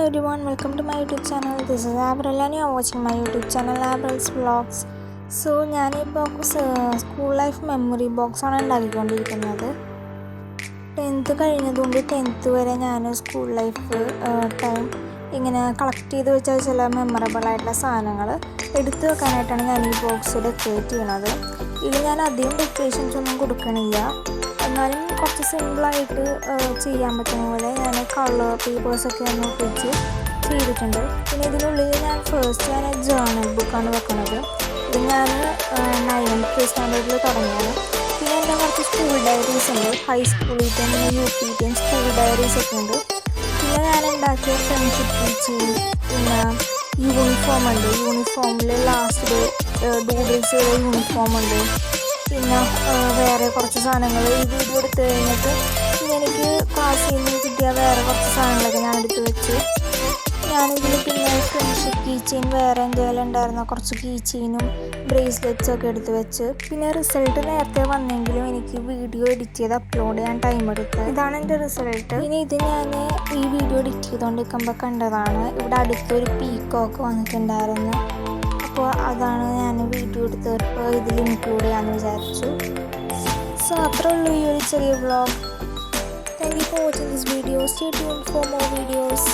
everyone, welcome to my YouTube channel. This is Avril and you are watching my YouTube channel Avril's Vlogs. So ഞാനിപ്പോൾ school life memory ബോക്സാണ് ഉണ്ടാക്കിക്കൊണ്ടിരിക്കുന്നത്. 10th കഴിഞ്ഞതുകൊണ്ട് 10th വരെ ഞാൻ school life time ഇങ്ങനെ collect ചെയ്ത് വെച്ചാൽ ചില മെമ്മറബിൾ ആയിട്ടുള്ള സാധനങ്ങൾ എടുത്തു വെക്കാനായിട്ടാണ് ഞാൻ ഈ ബോക്സ് ഡെക്കറേറ്റ് ചെയ്യണത്. ഇതിൽ ഞാൻ അധികം ഡെക്കറേഷൻസ് ഒന്നും കൊടുക്കണില്ല, എന്നാലും കുറച്ച് സിമ്പിളായിട്ട് ചെയ്യാൻ പറ്റുന്ന പോലെ ഞാൻ കളർ പേപ്പേഴ്സൊക്കെ ഒന്ന് ഒട്ടിച്ച് ചെയ്തിട്ടുണ്ട്. പിന്നെ ഇതിനുള്ളിൽ ഞാൻ ജേർണൽ ബുക്കാണ് വെക്കുന്നത്. ഇത് ഞാൻ 9th സ്റ്റാൻഡേർഡിൽ തുടങ്ങിയത്. പിന്നെ എൻ്റെ കുറച്ച് സ്കൂൾ ഡയറീസ് ഉണ്ട്, ഹൈസ്കൂളിലത്തെയും പിന്നെ UP-ത്തെയും സ്കൂൾ ഡയറീസ് ഒക്കെ ഉണ്ട്. പിന്നെ ഞാൻ ഉണ്ടാക്കിയ ഫ്രണ്ട്ഷിപ്പ് ടീച്ചിങ്, പിന്നെ യൂണിഫോം ഉണ്ട്. യൂണിഫോമിൽ ലാസ്റ്റ് ഡൂഡിൽസ് ചെയ്ത യൂണിഫോം ഉണ്ട്. പിന്നെ വേറെ കുറച്ച് സാധനങ്ങൾ ഈ വീഡിയോ എടുത്ത് കഴിഞ്ഞിട്ട് എനിക്ക് ക്ലാസ്സിൽ നിന്ന് കിട്ടിയ വേറെ കുറച്ച് സാധനങ്ങളൊക്കെ ഞാൻ എടുത്ത് വെച്ചു. ഞാനിതിൽ പിന്നെ ഫ്രണ്ട്ഷിപ്പ് കീ ചെയിൻ, വേറെ എൻ്റെ കയ്യിൽ ഉണ്ടായിരുന്ന കുറച്ച് കീ ചെയിനും ബ്രേസ്ലെറ്റ്സും ഒക്കെ എടുത്ത് വെച്ച്. പിന്നെ റിസൾട്ട് നേരത്തെ വന്നെങ്കിലും എനിക്ക് വീഡിയോ എഡിറ്റ് ചെയ്ത് അപ്ലോഡ് ചെയ്യാൻ ടൈം എടുത്ത്. ഇതാണ് എൻ്റെ റിസൾട്ട്. പിന്നെ ഇത് ഞാൻ ഈ വീഡിയോ എഡിറ്റ് ചെയ്തുകൊണ്ടിരിക്കുമ്പോൾ കണ്ടതാണ്. ഇവിടെ അടുത്തൊരു പീക്കോക്ക് വന്നിട്ടുണ്ടായിരുന്നു. അപ്പോൾ അതാണ് ഞാൻ വീഡിയോ എടുത്തപ്പോൾ ഇതിൽ ഇൻക്ലൂഡ് ചെയ്യാമെന്ന് വിചാരിച്ചു. സോ അത്രേ ഉള്ളൂ ഈ ഒരു ചെറിയ vlog. Thank you for watching this video. Stay tuned for more videos.